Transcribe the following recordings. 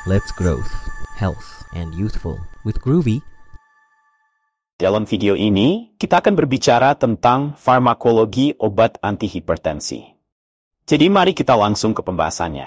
Let's growth, health, and youthful with Groovy. Dalam video ini, kita akan berbicara tentang farmakologi obat antihipertensi. Jadi mari kita langsung ke pembahasannya.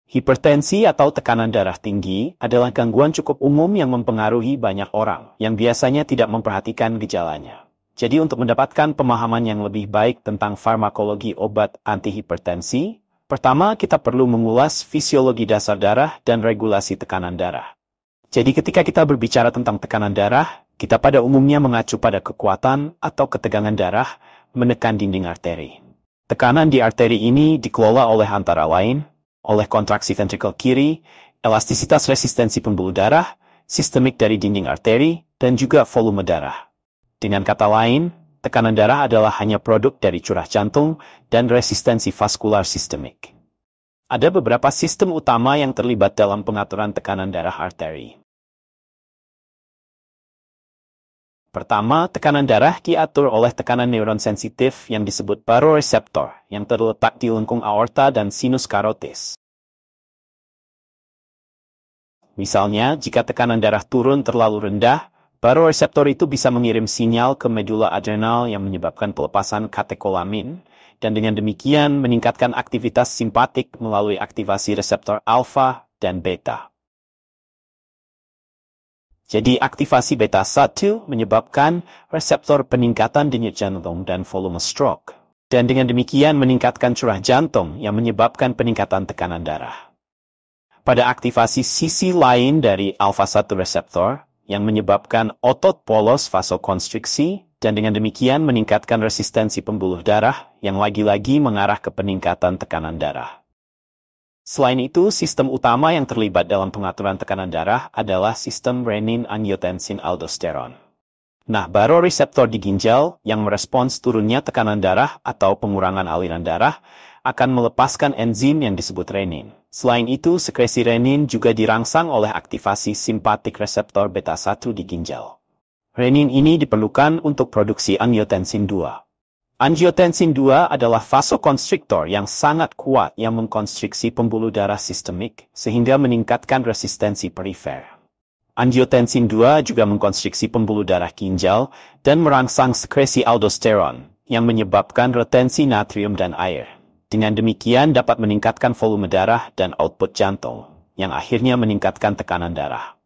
Hipertensi atau tekanan darah tinggi adalah gangguan cukup umum yang mempengaruhi banyak orang yang biasanya tidak memperhatikan gejalanya. Jadi untuk mendapatkan pemahaman yang lebih baik tentang farmakologi obat antihipertensi, pertama kita perlu mengulas fisiologi dasar darah dan regulasi tekanan darah. Jadi ketika kita berbicara tentang tekanan darah, kita pada umumnya mengacu pada kekuatan atau ketegangan darah menekan dinding arteri. Tekanan di arteri ini dikelola oleh antara lain, oleh kontraksi ventrikel kiri, elastisitas resistensi pembuluh darah, sistemik dari dinding arteri, dan juga volume darah. Dengan kata lain, tekanan darah adalah hanya produk dari curah jantung dan resistensi vaskular sistemik. Ada beberapa sistem utama yang terlibat dalam pengaturan tekanan darah arteri. Pertama, tekanan darah diatur oleh tekanan neuron sensitif yang disebut baroreseptor yang terletak di lengkung aorta dan sinus karotis. Misalnya, jika tekanan darah turun terlalu rendah, baroreseptor itu bisa mengirim sinyal ke medula adrenal yang menyebabkan pelepasan katekolamin, dan dengan demikian meningkatkan aktivitas simpatik melalui aktivasi reseptor alfa dan beta. Jadi aktivasi beta 1 menyebabkan reseptor peningkatan denyut jantung dan volume stroke, dan dengan demikian meningkatkan curah jantung yang menyebabkan peningkatan tekanan darah. Pada aktivasi sisi lain dari alfa 1 reseptor, yang menyebabkan otot polos vasokonstriksi, dan dengan demikian meningkatkan resistensi pembuluh darah yang lagi-lagi mengarah ke peningkatan tekanan darah. Selain itu, sistem utama yang terlibat dalam pengaturan tekanan darah adalah sistem renin-angiotensin-aldosteron. Nah, baroreseptor di ginjal yang merespons turunnya tekanan darah atau pengurangan aliran darah akan melepaskan enzim yang disebut renin. Selain itu, sekresi renin juga dirangsang oleh aktivasi simpatik reseptor beta 1 di ginjal. Renin ini diperlukan untuk produksi angiotensin 2. Angiotensin 2 adalah vasokonstriktor yang sangat kuat yang mengkonstriksi pembuluh darah sistemik sehingga meningkatkan resistensi perifer. Angiotensin 2 juga mengkonstriksi pembuluh darah ginjal dan merangsang sekresi aldosteron yang menyebabkan retensi natrium dan air. Dengan demikian dapat meningkatkan volume darah dan output jantung, yang akhirnya meningkatkan tekanan darah.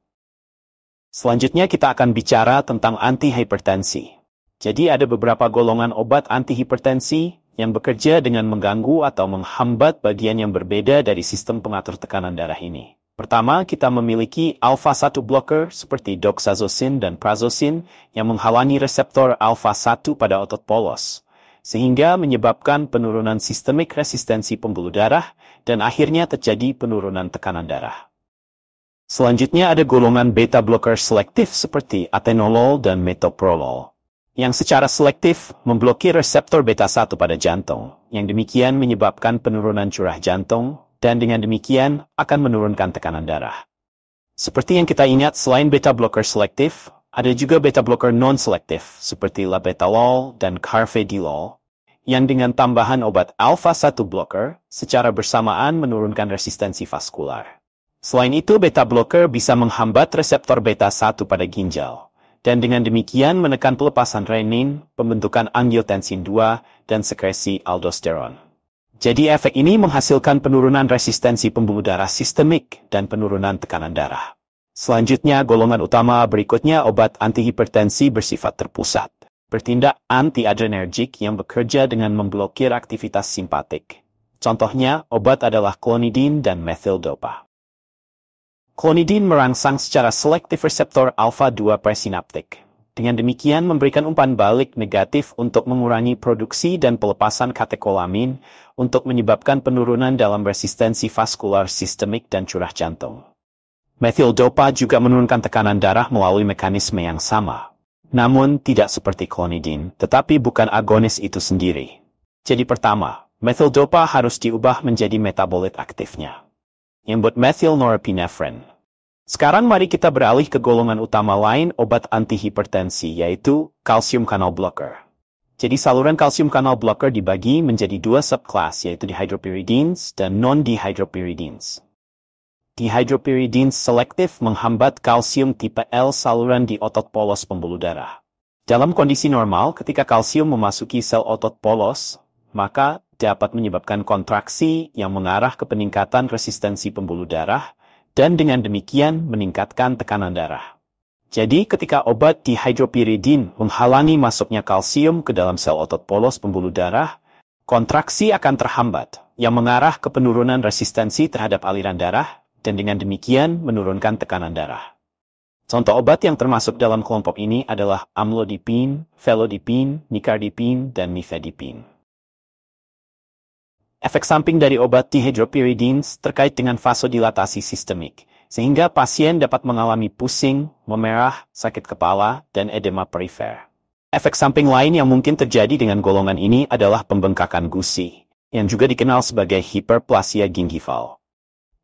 Selanjutnya kita akan bicara tentang antihipertensi. Jadi ada beberapa golongan obat antihipertensi yang bekerja dengan mengganggu atau menghambat bagian yang berbeda dari sistem pengatur tekanan darah ini. Pertama, kita memiliki alfa 1 blocker seperti doxazosin dan prazosin yang menghalangi reseptor alfa 1 pada otot polos, sehingga menyebabkan penurunan sistemik resistensi pembuluh darah dan akhirnya terjadi penurunan tekanan darah. Selanjutnya ada golongan beta blocker selektif seperti atenolol dan metoprolol, yang secara selektif memblokir reseptor beta 1 pada jantung, yang demikian menyebabkan penurunan curah jantung, dan dengan demikian akan menurunkan tekanan darah. Seperti yang kita ingat, selain beta blocker selektif, ada juga beta blocker non-selektif, seperti labetalol dan carvedilol, yang dengan tambahan obat alfa 1 blocker, secara bersamaan menurunkan resistensi vaskular. Selain itu, beta blocker bisa menghambat reseptor beta 1 pada ginjal, dan dengan demikian menekan pelepasan renin, pembentukan angiotensin 2, dan sekresi aldosteron. Jadi efek ini menghasilkan penurunan resistensi pembuluh darah sistemik dan penurunan tekanan darah. Selanjutnya, golongan utama berikutnya obat antihipertensi bersifat terpusat, bertindak anti-adrenergik yang bekerja dengan memblokir aktivitas simpatik. Contohnya, obat adalah clonidine dan methyldopa. Clonidine merangsang secara selektif reseptor alfa 2 presinaptik. Dengan demikian memberikan umpan balik negatif untuk mengurangi produksi dan pelepasan katekolamin untuk menyebabkan penurunan dalam resistensi vaskular sistemik dan curah jantung. Methyldopa juga menurunkan tekanan darah melalui mekanisme yang sama. Namun tidak seperti clonidine, tetapi bukan agonis itu sendiri. Jadi pertama, methyldopa harus diubah menjadi metabolit aktifnya, yang buat methylnorepinephrine. Sekarang mari kita beralih ke golongan utama lain obat antihipertensi, yaitu calcium channel blocker. Jadi saluran calcium channel blocker dibagi menjadi dua subclass, yaitu dihydropyridines dan non-dihydropyridines. dihydropyridine selektif menghambat kalsium tipe L saluran di otot polos pembuluh darah. Dalam kondisi normal, ketika kalsium memasuki sel otot polos, maka dapat menyebabkan kontraksi yang mengarah ke peningkatan resistensi pembuluh darah, dan dengan demikian meningkatkan tekanan darah. Jadi, ketika obat dihydropyridine menghalangi masuknya kalsium ke dalam sel otot polos pembuluh darah, kontraksi akan terhambat, yang mengarah ke penurunan resistensi terhadap aliran darah, dan dengan demikian menurunkan tekanan darah. Contoh obat yang termasuk dalam kelompok ini adalah amlodipine, felodipine, nicardipine, dan nifedipine. Efek samping dari obat dihydropyridine terkait dengan vasodilatasi sistemik, sehingga pasien dapat mengalami pusing, memerah, sakit kepala, dan edema perifer. Efek samping lain yang mungkin terjadi dengan golongan ini adalah pembengkakan gusi, yang juga dikenal sebagai hiperplasia gingival.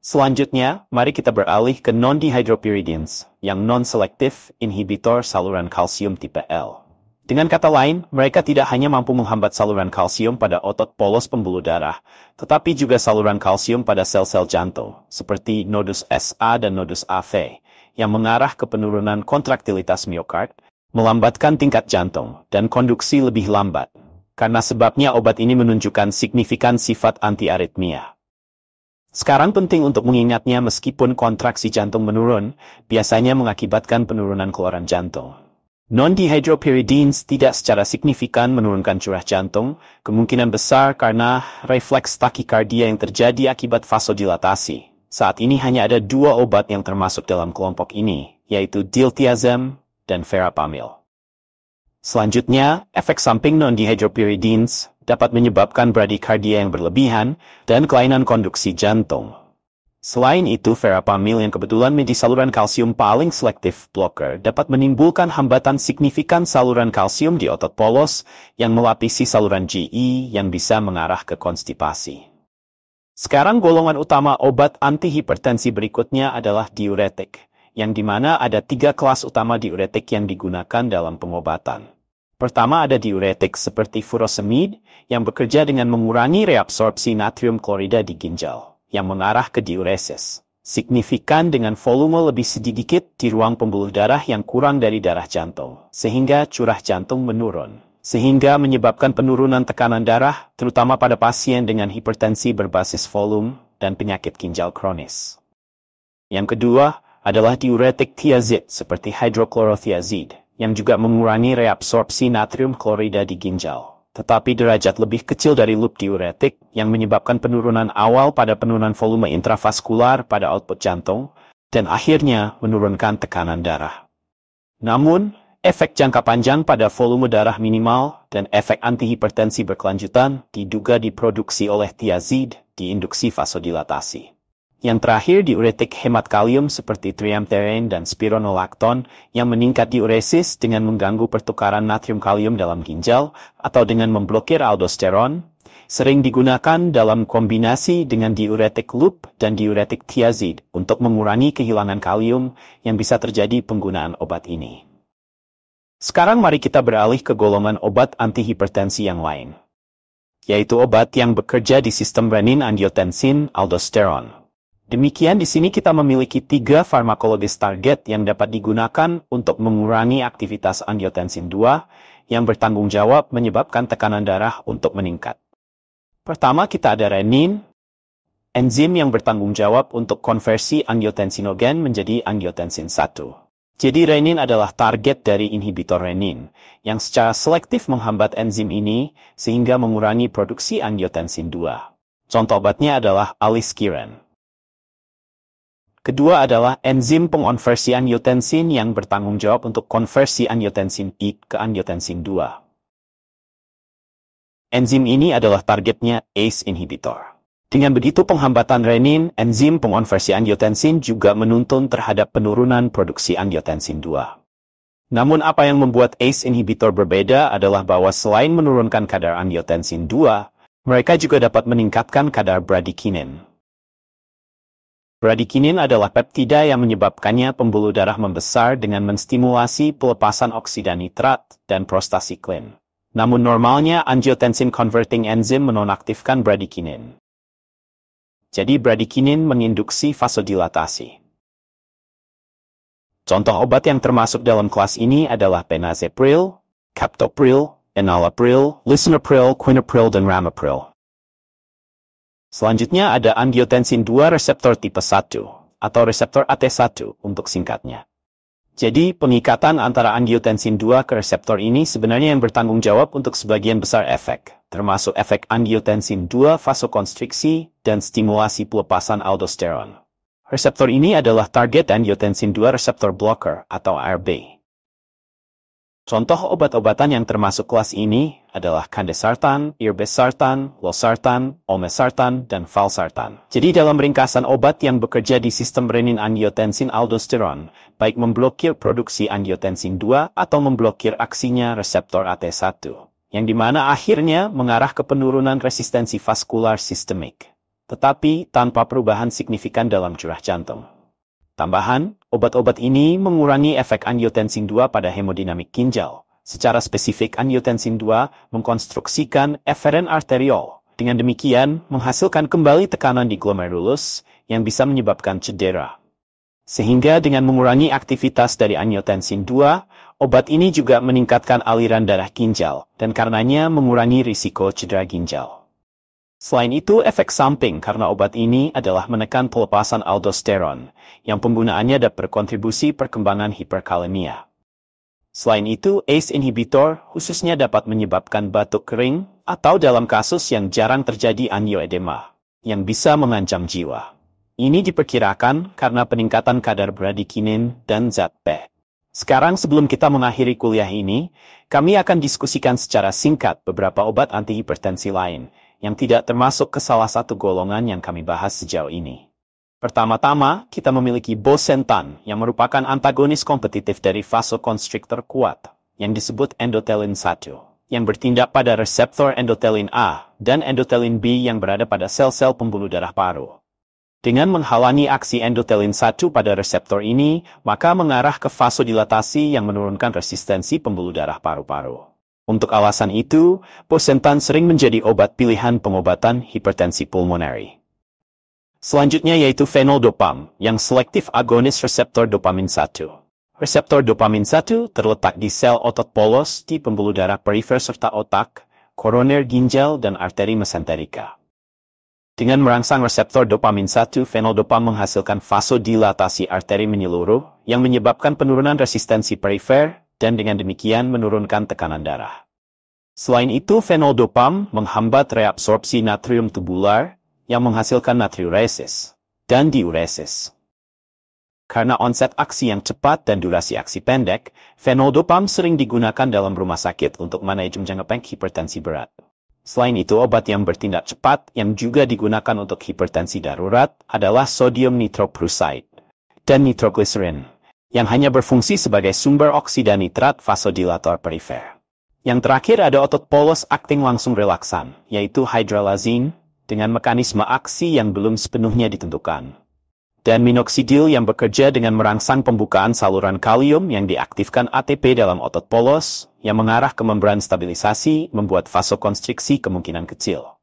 Selanjutnya, mari kita beralih ke non-dihydropyridines, yang non-selektif inhibitor saluran kalsium tipe L. Dengan kata lain, mereka tidak hanya mampu menghambat saluran kalsium pada otot polos pembuluh darah, tetapi juga saluran kalsium pada sel-sel jantung, seperti nodus SA dan nodus AV, yang mengarah ke penurunan kontraktilitas miokard, melambatkan tingkat jantung, dan konduksi lebih lambat. Karena sebabnya obat ini menunjukkan signifikan sifat antiaritmia. Sekarang penting untuk mengingatnya meskipun kontraksi jantung menurun, biasanya mengakibatkan penurunan keluaran jantung. Non-dihydropyridines tidak secara signifikan menurunkan curah jantung, kemungkinan besar karena refleks takikardia yang terjadi akibat vasodilatasi. Saat ini hanya ada 2 obat yang termasuk dalam kelompok ini, yaitu diltiazem dan verapamil. Selanjutnya, efek samping non-dihydropyridines dapat menyebabkan bradikardia yang berlebihan dan kelainan konduksi jantung. Selain itu, verapamil yang kebetulan menjadi saluran kalsium paling selektif blocker dapat menimbulkan hambatan signifikan saluran kalsium di otot polos yang melapisi saluran GI yang bisa mengarah ke konstipasi. Sekarang golongan utama obat antihipertensi berikutnya adalah diuretik, yang dimana ada 3 kelas utama diuretik yang digunakan dalam pengobatan. Pertama ada diuretik seperti furosemid yang bekerja dengan mengurangi reabsorpsi natrium klorida di ginjal, yang mengarah ke diuresis, signifikan dengan volume lebih sedikit di ruang pembuluh darah yang kurang dari darah jantung, sehingga curah jantung menurun, sehingga menyebabkan penurunan tekanan darah, terutama pada pasien dengan hipertensi berbasis volume dan penyakit ginjal kronis. Yang kedua adalah diuretik thiazid seperti hidrokhlorothiazid, yang juga mengurangi reabsorpsi natrium klorida di ginjal, tetapi derajat lebih kecil dari loop diuretik yang menyebabkan penurunan awal pada penurunan volume intravaskular pada output jantung, dan akhirnya menurunkan tekanan darah. Namun, efek jangka panjang pada volume darah minimal dan efek antihipertensi berkelanjutan diduga diproduksi oleh thiazid di induksi vasodilatasi. Yang terakhir diuretik hemat kalium seperti triamterene dan spironolactone yang meningkat diuresis dengan mengganggu pertukaran natrium kalium dalam ginjal atau dengan memblokir aldosteron, sering digunakan dalam kombinasi dengan diuretik loop dan diuretik thiazid untuk mengurangi kehilangan kalium yang bisa terjadi penggunaan obat ini. Sekarang mari kita beralih ke golongan obat antihipertensi yang lain, yaitu obat yang bekerja di sistem renin-angiotensin-aldosteron. Demikian di sini kita memiliki 3 farmakologis target yang dapat digunakan untuk mengurangi aktivitas angiotensin 2 yang bertanggung jawab menyebabkan tekanan darah untuk meningkat. Pertama kita ada renin, enzim yang bertanggung jawab untuk konversi angiotensinogen menjadi angiotensin 1. Jadi renin adalah target dari inhibitor renin, yang secara selektif menghambat enzim ini sehingga mengurangi produksi angiotensin 2. Contoh obatnya adalah aliskiren. Kedua adalah enzim pengonversi angiotensin yang bertanggung jawab untuk konversi angiotensin I ke angiotensin 2. Enzim ini adalah targetnya ACE inhibitor. Dengan begitu penghambatan renin, enzim pengonversi angiotensin juga menuntun terhadap penurunan produksi angiotensin 2. Namun apa yang membuat ACE inhibitor berbeda adalah bahwa selain menurunkan kadar angiotensin 2, mereka juga dapat meningkatkan kadar bradikinin. Bradikinin adalah peptida yang menyebabkannya pembuluh darah membesar dengan menstimulasi pelepasan oksida nitrat dan prostasiklin. Namun normalnya angiotensin converting enzim menonaktifkan bradikinin. Jadi bradikinin menginduksi vasodilatasi. Contoh obat yang termasuk dalam kelas ini adalah benazepril, captopril, enalapril, lisinopril, quinapril, dan ramipril. Selanjutnya ada angiotensin 2 reseptor tipe 1, atau reseptor AT1 untuk singkatnya. Jadi, pengikatan antara angiotensin 2 ke reseptor ini sebenarnya yang bertanggung jawab untuk sebagian besar efek, termasuk efek angiotensin 2 vasokonstriksi dan stimulasi pelepasan aldosteron. Reseptor ini adalah target angiotensin 2 receptor blocker atau ARB. Contoh obat-obatan yang termasuk kelas ini adalah candesartan, irbesartan, losartan, olmesartan, dan valsartan. Jadi dalam ringkasan obat yang bekerja di sistem renin-angiotensin aldosteron, baik memblokir produksi angiotensin 2 atau memblokir aksinya reseptor AT1, yang dimana akhirnya mengarah ke penurunan resistensi vaskular sistemik, tetapi tanpa perubahan signifikan dalam curah jantung. Tambahan, obat-obat ini mengurangi efek angiotensin 2 pada hemodinamik ginjal. Secara spesifik angiotensin 2 mengkonstruksikan eferen arteriol. Dengan demikian, menghasilkan kembali tekanan di glomerulus yang bisa menyebabkan cedera. Sehingga dengan mengurangi aktivitas dari angiotensin 2, obat ini juga meningkatkan aliran darah ginjal dan karenanya mengurangi risiko cedera ginjal. Selain itu, efek samping karena obat ini adalah menekan pelepasan aldosteron, yang penggunaannya dapat berkontribusi perkembangan hiperkalemia. Selain itu, ACE inhibitor khususnya dapat menyebabkan batuk kering, atau dalam kasus yang jarang terjadi angioedema, yang bisa mengancam jiwa. Ini diperkirakan karena peningkatan kadar bradikinin dan zat B. Sekarang sebelum kita mengakhiri kuliah ini, kami akan diskusikan secara singkat beberapa obat antihipertensi lain, yang tidak termasuk ke salah satu golongan yang kami bahas sejauh ini. Pertama-tama, kita memiliki bosentan yang merupakan antagonis kompetitif dari vasokonstriktor kuat, yang disebut endothelin 1, yang bertindak pada reseptor endothelin A dan endothelin B yang berada pada sel-sel pembuluh darah paru. Dengan menghalangi aksi endothelin 1 pada reseptor ini, maka mengarah ke vasodilatasi yang menurunkan resistensi pembuluh darah paru-paru. Untuk alasan itu, bosentan sering menjadi obat pilihan pengobatan hipertensi pulmonari. Selanjutnya yaitu fenoldopam, yang selektif agonis reseptor dopamin 1. Reseptor dopamin 1 terletak di sel otot polos di pembuluh darah perifer serta otak, koroner ginjal, dan arteri mesenterika. Dengan merangsang reseptor dopamin 1, fenoldopam menghasilkan vasodilatasi arteri menyeluruh, yang menyebabkan penurunan resistensi perifer, dan dengan demikian menurunkan tekanan darah. Selain itu, fenoldopam menghambat reabsorpsi natrium tubular yang menghasilkan natriuresis dan diuresis. Karena onset aksi yang cepat dan durasi aksi pendek, fenoldopam sering digunakan dalam rumah sakit untuk manajemen jangka pendek hipertensi berat. Selain itu, obat yang bertindak cepat yang juga digunakan untuk hipertensi darurat adalah sodium nitroprusside dan nitroglycerin, yang hanya berfungsi sebagai sumber oksida nitrat vasodilator perifer. Yang terakhir ada otot polos akting langsung relaksan, yaitu hydralazine, dengan mekanisme aksi yang belum sepenuhnya ditentukan. Dan minoxidil yang bekerja dengan merangsang pembukaan saluran kalium yang diaktifkan ATP dalam otot polos, yang mengarah ke membran stabilisasi, membuat vasokonstriksi kemungkinan kecil.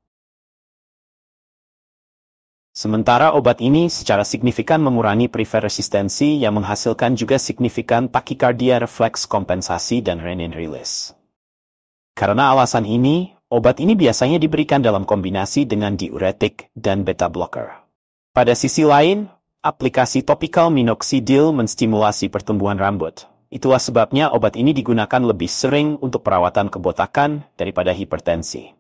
Sementara obat ini secara signifikan mengurangi perifer resistensi yang menghasilkan juga signifikan takikardia refleks kompensasi dan renin release. Karena alasan ini, obat ini biasanya diberikan dalam kombinasi dengan diuretik dan beta blocker. Pada sisi lain, aplikasi topikal minoxidil menstimulasi pertumbuhan rambut. Itulah sebabnya obat ini digunakan lebih sering untuk perawatan kebotakan daripada hipertensi.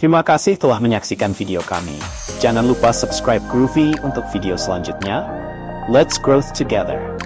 Terima kasih telah menyaksikan video kami. Jangan lupa subscribe Groovy untuk video selanjutnya. Let's grow together.